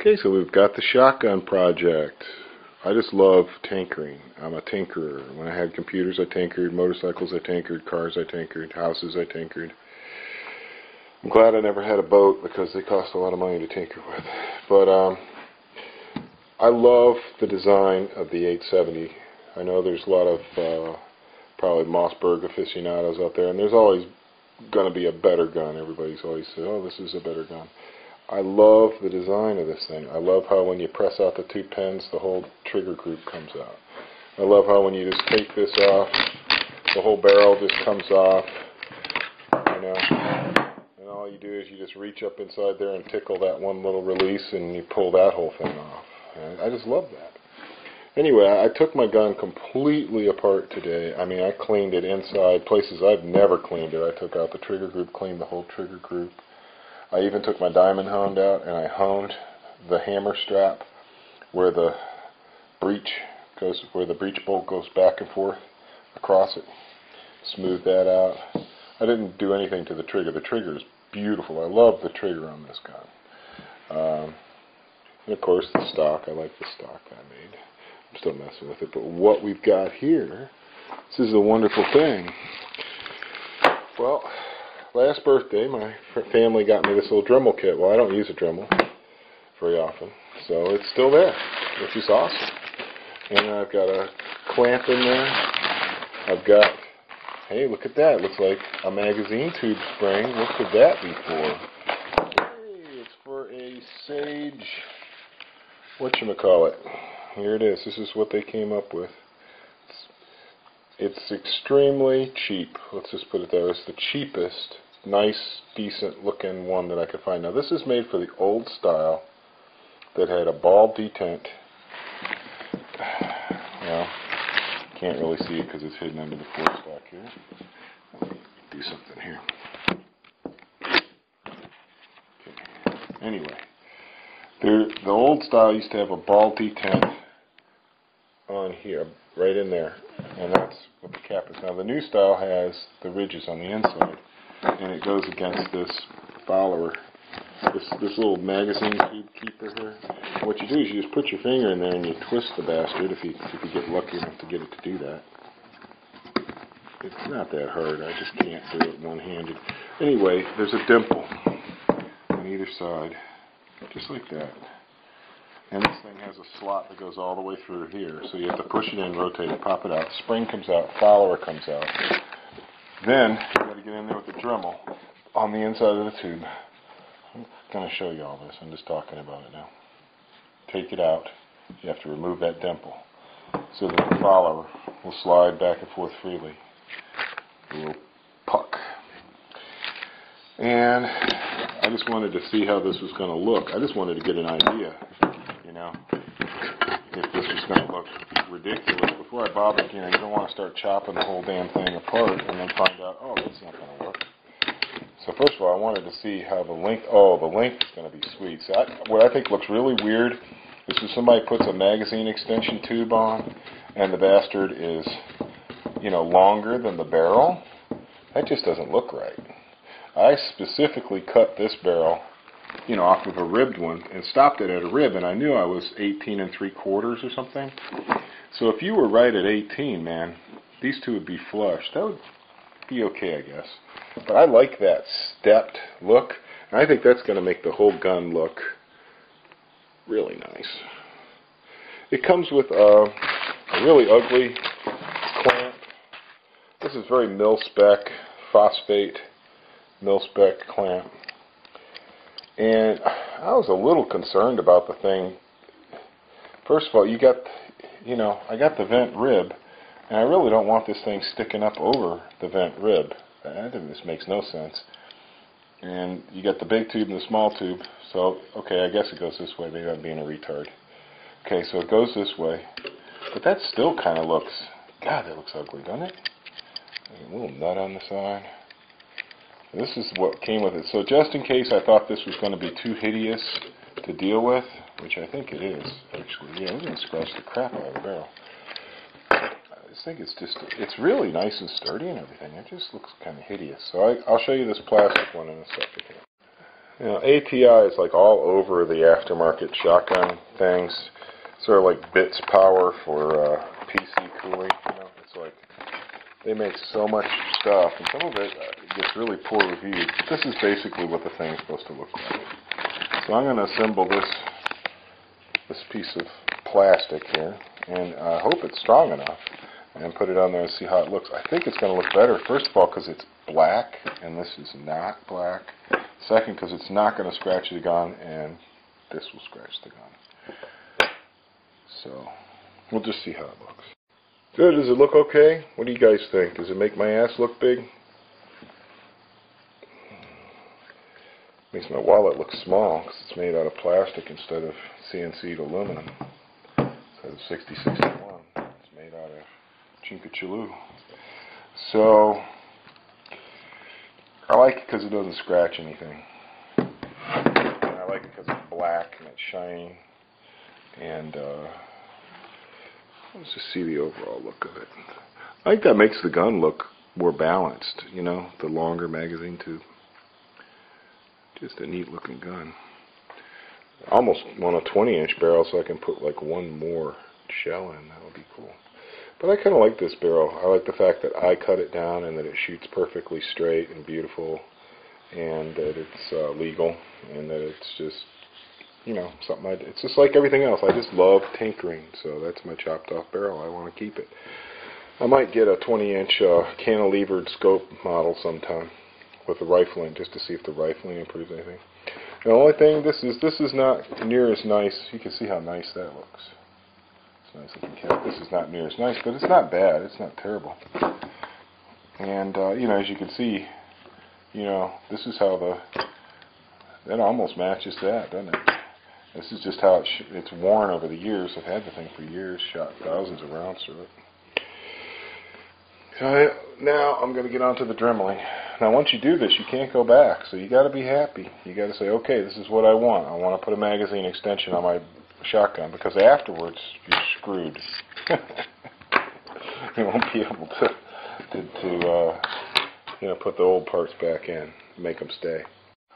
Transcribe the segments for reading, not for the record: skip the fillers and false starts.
Okay, so we've got the shotgun project. I just love tinkering. I'm a tinkerer. When I had computers, I tinkered. Motorcycles, I tinkered. Cars, I tinkered. Houses, I tinkered. I'm glad I never had a boat because they cost a lot of money to tinker with. But I love the design of the 870. I know there's a lot of probably Mossberg aficionados out there, and there's always going to be a better gun. Everybody's always said, oh, this is a better gun. I love the design of this thing. I love how when you press out the two pins, the whole trigger group comes out. I love how when you just take this off, the whole barrel just comes off, you know, and all you do is you just reach up inside there and tickle that one little release and you pull that whole thing off. And I just love that. Anyway, I took my gun completely apart today. I mean, I cleaned it inside, places I've never cleaned it. I took out the trigger group, cleaned the whole trigger group. I even took my diamond honed out and I honed the hammer strap where the breech goes, where the breech bolt goes back and forth across it. Smoothed that out. I didn't do anything to the trigger. The trigger is beautiful. I love the trigger on this gun. And of course the stock. I like the stock I made. I'm still messing with it. But what we've got here, this is a wonderful thing. Well, last birthday, my family got me this little Dremel kit. Well, I don't use a Dremel very often, so it's still there, which is awesome. And I've got a clamp in there. I've got, hey, look at that. It looks like a magazine tube spring. What could that be for? Hey, it's for a Sage, whatchamacallit. Here it is. This is what they came up with. It's extremely cheap. Let's just put it there. It's the cheapest, nice, decent looking one that I could find. Now this is made for the old style that had a ball detent. Well, can't really see it because it's hidden under the force back here. Let me do something here. Okay. Anyway, the old style used to have a ball detent on here, right in there, and that's what the cap is. Now the new style has the ridges on the inside, and it goes against this follower, this little magazine tube keeper here. What you do is you just put your finger in there and you twist the bastard if you get lucky enough to get it to do that. It's not that hard. I just can't do it one-handed. Anyway, there's a dimple on either side, just like that. And this thing has a slot that goes all the way through here, so you have to push it in, rotate it, pop it out. Spring comes out, follower comes out. Then you've got to get in there with the Dremel on the inside of the tube. I'm going to show you all this. I'm just talking about it now. Take it out. You have to remove that dimple so that the follower will slide back and forth freely. A little puck. And I just wanted to see how this was going to look. I just wanted to get an idea. You know, if this was going to look ridiculous. Before I bothered, you don't want to start chopping the whole damn thing apart and then find out, oh, that's not going to work. So first of all, I wanted to see how the length, the length is going to be sweet. So what I think looks really weird is if somebody puts a magazine extension tube on and the bastard is, longer than the barrel. That just doesn't look right. I specifically cut this barrel off of a ribbed one and stopped it at a rib, and I knew I was 18 3/4 or something. So if you were right at 18, man, these two would be flush. That would be okay, I guess. But I like that stepped look, and I think that's going to make the whole gun look really nice. It comes with a really ugly clamp. This is very mil-spec, phosphate mil-spec clamp. And I was a little concerned about the thing. First of all, I got the vent rib, and I really don't want this thing sticking up over the vent rib. I think this makes no sense. And you got the big tube and the small tube, so, okay, I guess it goes this way. Maybe I'm being a retard. Okay, so it goes this way. But that still kind of looks, God, that looks ugly, doesn't it? A little nut on the side. This is what came with it. So just in case I thought this was going to be too hideous to deal with, which I think it is, actually. Yeah, I'm going to scratch the crap out of the barrel. I just think it's really nice and sturdy and everything. It just looks kind of hideous. So I'll show you this plastic one in a second here. You know, ATI is like all over the aftermarket shotgun things. Sort of like Bits Power for PC cooling. You know, it's like they make so much stuff, and some of it gets really poor reviews. But this is basically what the thing is supposed to look like. So I'm going to assemble this piece of plastic here, and I hope it's strong enough, and put it on there and see how it looks. I think it's going to look better, first of all, because it's black, and this is not black. Second, because it's not going to scratch the gun, and this will scratch the gun. So, we'll just see how it looks. Good, does it look okay? What do you guys think? Does it make my ass look big? Makes my wallet look small, because it's made out of plastic instead of CNC'd aluminum. Instead of 6061, it's made out of Chinkachalu. So, I like it because it doesn't scratch anything. And I like it because it's black and it's shiny. And let's just see the overall look of it. I think that makes the gun look more balanced, you know, the longer magazine tube. Just a neat looking gun. I almost want a 20-inch barrel so I can put like one more shell in. That would be cool. But I kind of like this barrel. I like the fact that I cut it down and that it shoots perfectly straight and beautiful, and that it's legal, and that it's just, you know, something it's just like everything else. I just love tinkering, so that's my chopped off barrel. I want to keep it. I might get a 20-inch cantilevered scope model sometime with the rifling, just to see if the rifling improves anything. The only thing, this is not near as nice. You can see how nice that looks. It's a nice looking cap. This is not near as nice, but it's not bad. It's not terrible. And you know, as you can see, you know, this is how that almost matches that, doesn't it? This is just how it's worn over the years. I've had the thing for years, shot thousands of rounds through it. So now I'm going to get on to the dremeling. Now once you do this, you can't go back, so you got to be happy. You got to say, okay, this is what I want. I want to put a magazine extension on my shotgun, because afterwards you're screwed. You won't be able to you know, put the old parts back in, make them stay.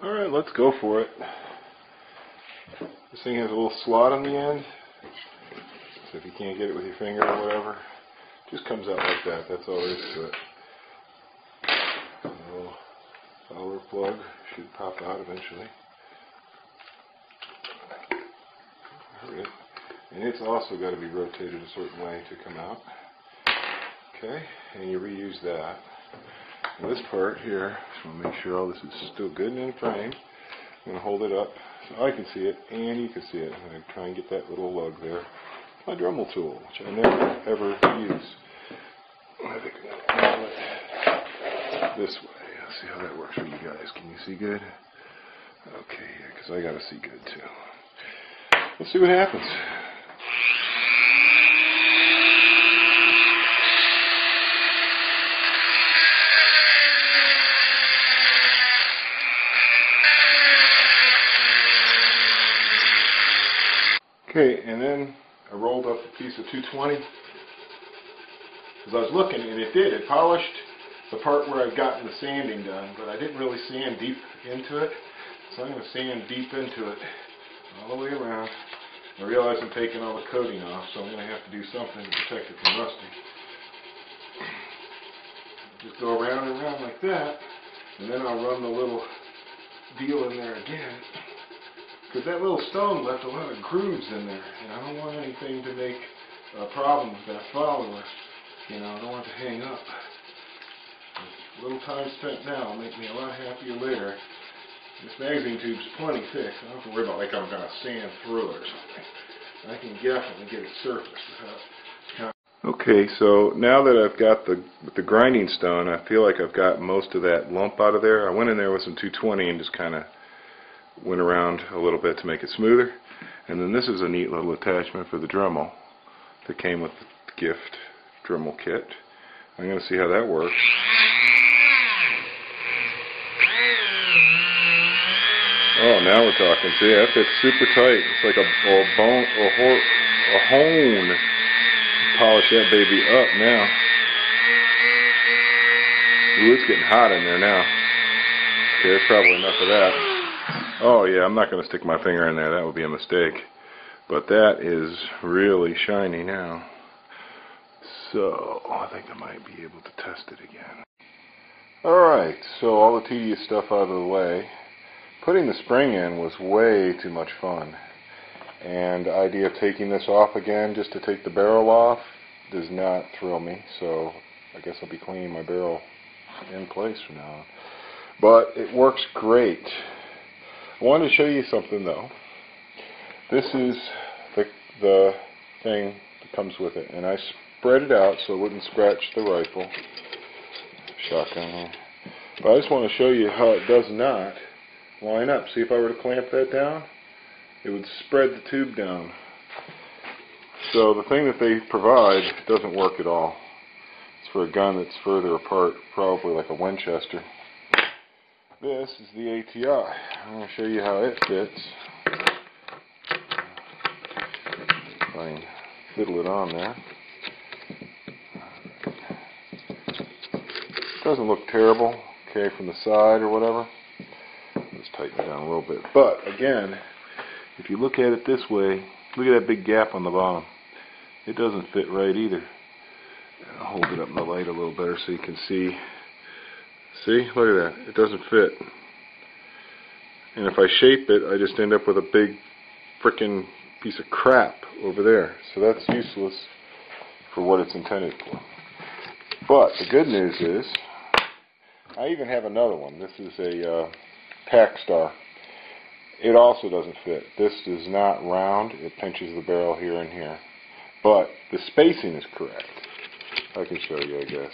All right, let's go for it. This thing has a little slot on the end, so if you can't get it with your finger or whatever, it just comes out like that. That's all there is to it. A little power plug should pop out eventually. Alright. And it's also got to be rotated a certain way to come out. Okay, and you reuse that. And this part here, so I'll make sure all this is still good and in frame. I'm going to hold it up so I can see it and you can see it. I'm going to try and get that little lug there. My Dremel tool, which I never ever use. I think I'm going to roll it this way. Let's see how that works for you guys. Can you see good? Okay, yeah, because I got to see good too. Let's see what happens. Okay, and then I rolled up a piece of 220 because I was looking, and it did. It polished the part where I've gotten the sanding done, but I didn't really sand deep into it, so I'm going to sand deep into it all the way around. I realize I'm taking all the coating off, so I'm going to have to do something to protect it from rusting. Just go around and around like that, and then I'll run the little deal in there again. Because that little stone left a lot of grooves in there, and I don't want anything to make a problem with that follower. You know, I don't want it to hang up. A little time spent now will make me a lot happier later. This magazine tube's plenty thick. I don't have to worry about like I'm going to sand through it or something. I can definitely get it surfaced without. Okay, so now that I've got with the grinding stone, I feel like I've got most of that lump out of there. I went in there with some 220 and just kind of went around a little bit to make it smoother. And then this is a neat little attachment for the Dremel that came with the gift Dremel kit. I'm going to see how that works. Oh, now we're talking. See, that fits super tight. It's like a hone. Polish that baby up now. Ooh, it's getting hot in there now. Okay, there's probably enough of that. Oh yeah, I'm not going to stick my finger in there. That would be a mistake. But that is really shiny now. So I think I might be able to test it again. Alright, so all the tedious stuff out of the way. Putting the spring in was way too much fun. And the idea of taking this off again just to take the barrel off does not thrill me. So I guess I'll be cleaning my barrel in place from now on. But it works great. I wanted to show you something though. This is the thing that comes with it. And I spread it out so it wouldn't scratch the rifle. Shotgun here. But I just want to show you how it does not line up. See, if I were to clamp that down, it would spread the tube down. So the thing that they provide doesn't work at all. It's for a gun that's further apart, probably like a Winchester. This is the ATI. I'm going to show you how it fits. If I can fiddle it on there. Doesn't look terrible, okay, from the side or whatever. Let's tighten it down a little bit. But again, if you look at it this way, look at that big gap on the bottom. It doesn't fit right either. I'll hold it up in the light a little better so you can see. See? Look at that. It doesn't fit. And if I shape it, I just end up with a big frickin' piece of crap over there. So that's useless for what it's intended for. But the good news is, I even have another one. This is a Tac Star. It also doesn't fit. This is not round. It pinches the barrel here and here. But the spacing is correct. I can show you, I guess.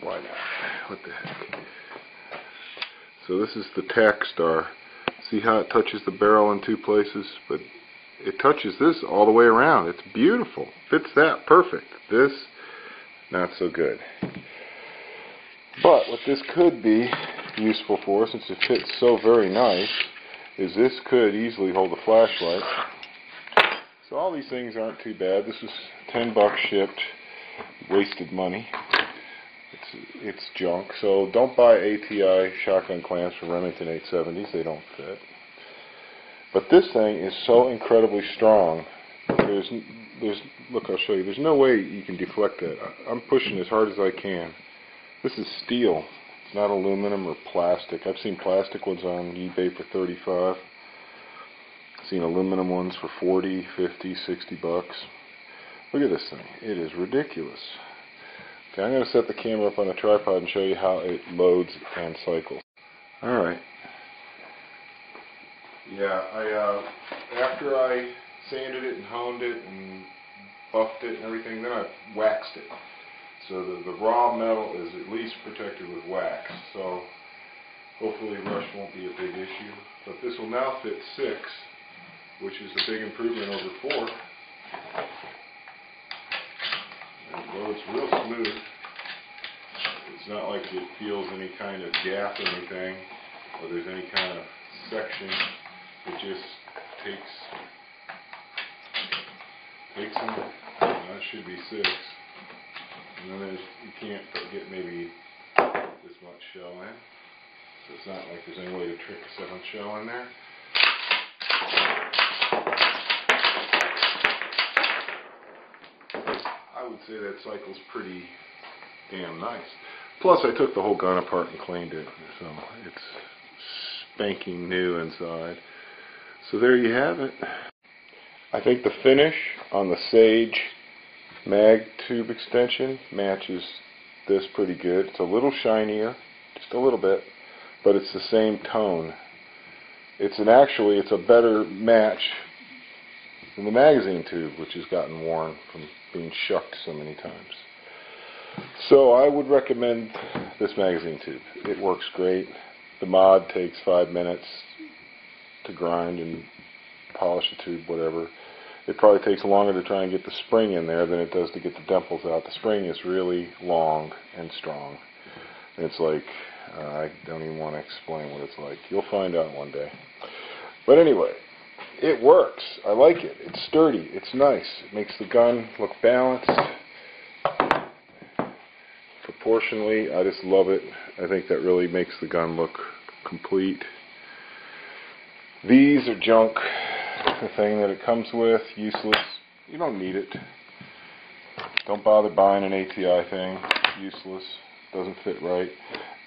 Why not? What the heck? So this is the Tac Star. See how it touches the barrel in two places? But it touches this all the way around. It's beautiful. Fits that perfect. This, not so good. But what this could be useful for, since it fits so very nice, is this could easily hold a flashlight. So all these things aren't too bad. This is $10 shipped. Wasted money. It's junk. So don't buy ATI shotgun clamps from Remington 870s. They don't fit. But this thing is so incredibly strong. Look, I'll show you. There's no way you can deflect it. I'm pushing as hard as I can. This is steel. It's not aluminum or plastic. I've seen plastic ones on eBay for $35. I've seen aluminum ones for $40, $50, $60. Look at this thing. It is ridiculous. Okay, I'm going to set the camera up on a tripod and show you how it loads and cycles. Alright. Yeah, after I sanded it and honed it and buffed it and everything, then I waxed it. So the raw metal is at least protected with wax. So hopefully rust won't be a big issue. But this will now fit 6, which is a big improvement over 4. It loads real smooth. It's not like it feels any kind of gap or anything, or there's any kind of section. It just takes them. That should be 6. And then you can't get maybe this much shell in. So it's not like there's any way to trick a 7th shell in there. I would say that cycle's pretty damn nice. Plus I took the whole gun apart and cleaned it, so it's spanking new inside. So there you have it. I think the finish on the Sage Mag Tube extension matches this pretty good. It's a little shinier, just a little bit, but it's the same tone. It's a better match than the magazine tube, which has gotten worn from being shucked so many times. So I would recommend this magazine tube. It works great. The mod takes 5 minutes to grind and polish the tube, whatever. It probably takes longer to try and get the spring in there than it does to get the dimples out. The spring is really long and strong. It's like, I don't even want to explain what it's like. You'll find out one day. But anyway, it works. I like it. It's sturdy. It's nice. It makes the gun look balanced. Proportionally, I just love it. I think that really makes the gun look complete. These are junk. The thing that it comes with, useless. You don't need it. Don't bother buying an ATI thing. Useless. Doesn't fit right.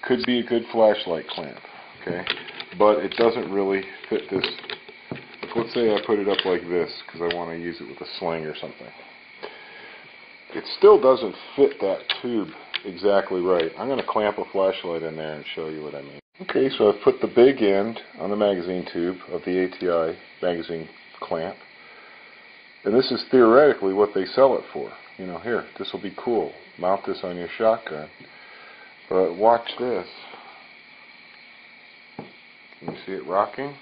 Could be a good flashlight clamp, okay? But it doesn't really fit this. Let's say I put it up like this because I want to use it with a sling or something. It still doesn't fit that tube exactly right. I'm going to clamp a flashlight in there and show you what I mean. Okay, so I've put the big end on the magazine tube of the ATI magazine clamp. And this is theoretically what they sell it for. You know, here, this will be cool. Mount this on your shotgun. But watch this. Can you see it rocking?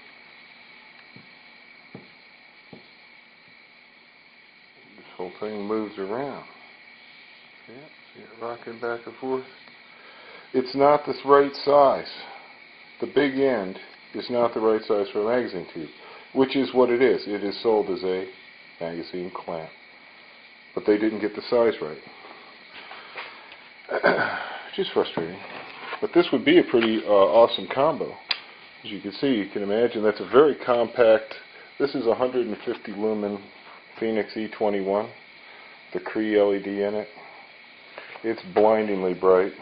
This whole thing moves around. Yeah, see it rocking back and forth? It's not the right size. The big end is not the right size for a magazine tube, which is what it is. It is sold as a magazine clamp. But they didn't get the size right. Which is frustrating. But this would be a pretty awesome combo. As you can see, you can imagine that's a very compact. This is a 150 lumen Phoenix E21, the Cree LED in it. It's blindingly bright.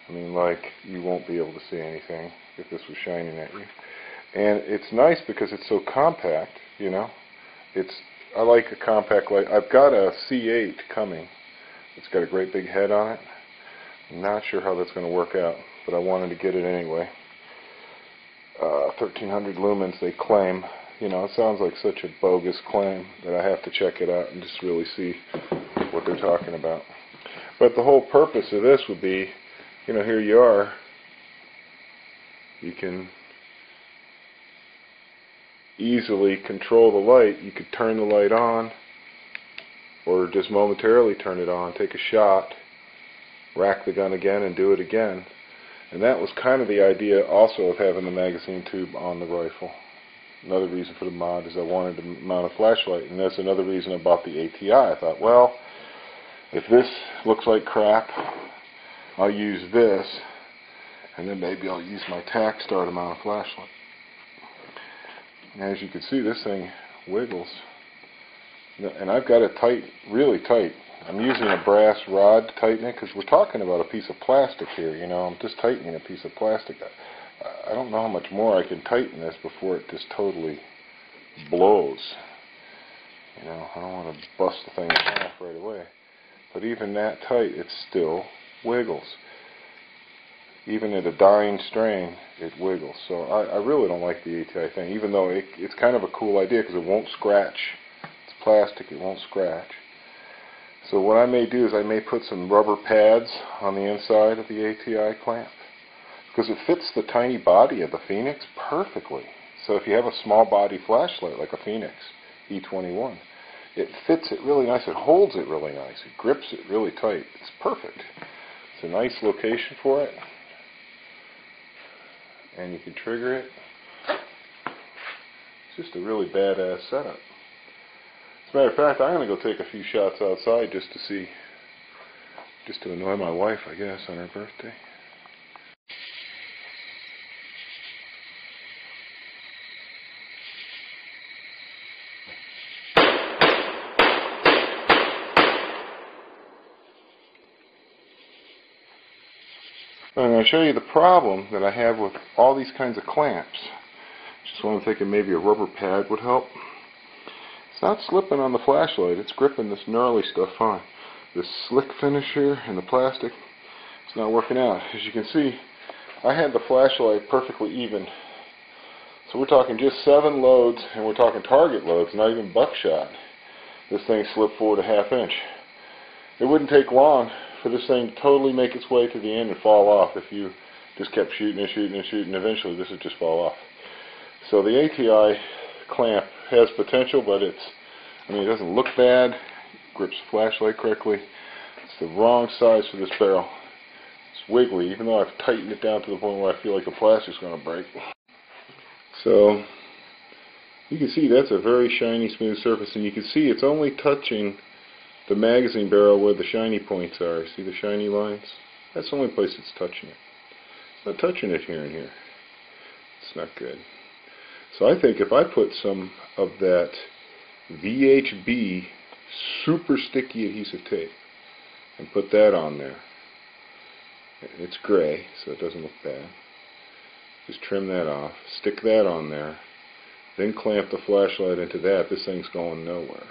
I mean, like, you won't be able to see anything if this was shining at you. And it's nice because it's so compact, you know. I like a compact light. I've got a C8 coming. It's got a great big head on it. I'm not sure how that's going to work out, but I wanted to get it anyway. 1300 lumens, they claim. You know, it sounds like such a bogus claim that I have to check it out and just really see what they're talking about. But the whole purpose of this would be, you know, here you are. You can easily control the light. You could turn the light on or just momentarily turn it on, take a shot, rack the gun again and do it again. And that was kind of the idea also of having the magazine tube on the rifle. Another reason for the mod is I wanted to mount a flashlight, and that's another reason I bought the ATI. I thought, well, if this looks like crap, I'll use this, and then maybe I'll use my tack star to mount a flashlight. And as you can see, this thing wiggles. And I've got it tight, really tight. I'm using a brass rod to tighten it because we're talking about a piece of plastic here, you know. I'm just tightening a piece of plastic. I don't know how much more I can tighten this before it just totally blows. You know, I don't want to bust the thing off right away. But even that tight, it still wiggles. Even at a dying strain, it wiggles. So I really don't like the ATI thing, even though it's kind of a cool idea because it won't scratch. It's plastic, it won't scratch. So what I may do is I may put some rubber pads on the inside of the ATI clamp because it fits the tiny body of the Phoenix perfectly. So if you have a small body flashlight like a Phoenix E21, it fits it really nice. It holds it really nice. It grips it really tight. It's perfect. It's a nice location for it. And you can trigger it. It's just a really badass setup. As a matter of fact, I'm going to go take a few shots outside just to see, just to annoy my wife, I guess, on her birthday. I'm going to show you the problem that I have with all these kinds of clamps. Just when I'm thinking maybe a rubber pad would help. It's not slipping on the flashlight, it's gripping this gnarly stuff on. This slick finish here and the plastic, it's not working out. As you can see, I had the flashlight perfectly even. So we're talking just 7 loads, and we're talking target loads, not even buckshot. This thing slipped forward a ½ inch. It wouldn't take long for this thing to totally make its way to the end and fall off if you just kept shooting and shooting and shooting. Eventually this would just fall off. So the ATI clamp has potential, but it doesn't look bad. It grips the flashlight correctly. It's the wrong size for this barrel. It's wiggly, even though I've tightened it down to the point where I feel like the plastic's going to break. So you can see that's a very shiny, smooth surface, and you can see it's only touching the magazine barrel where the shiny points are. See the shiny lines? That's the only place it's touching it. It's not touching it here and here. It's not good. So I think if I put some of that VHB super sticky adhesive tape and put that on there, it's gray so it doesn't look bad, just trim that off, stick that on there, then clamp the flashlight into that, this thing's going nowhere.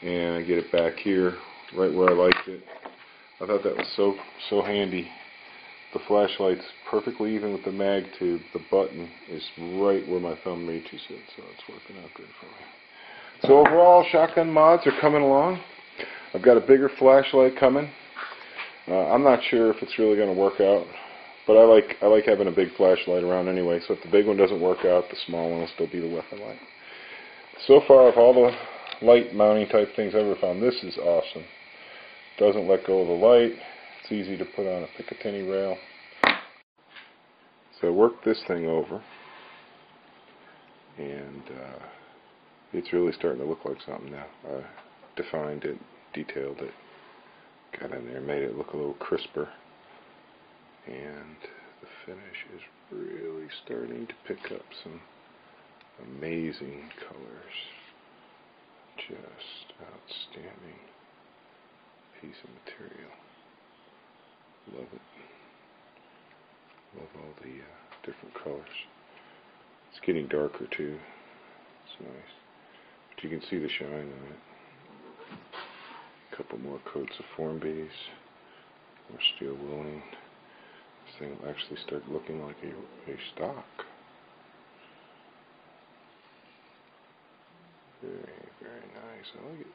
And I get it back here right where I liked it. I thought that was so handy. The flashlight's perfectly even with the mag tube. The button is right where my thumb reaches it, so it's working out good for me. So overall, shotgun mods are coming along. I've got a bigger flashlight coming. I'm not sure if it's really going to work out, but I like having a big flashlight around anyway, so if the big one doesn't work out, the small one will still be the weapon light. So far, of all the light mounting type things I've ever found, this is awesome. Doesn't let go of the light. It's easy to put on a Picatinny rail. So I worked this thing over, and it's really starting to look like something now. I defined it, detailed it, got in there, made it look a little crisper, and the finish is really starting to pick up some amazing colors. Just outstanding piece of material. Love it. Love all the different colors. It's getting darker too. It's nice. But you can see the shine on it. A couple more coats of form base. More steel willing. This thing will actually start looking like a stock. Very, very nice. I like it.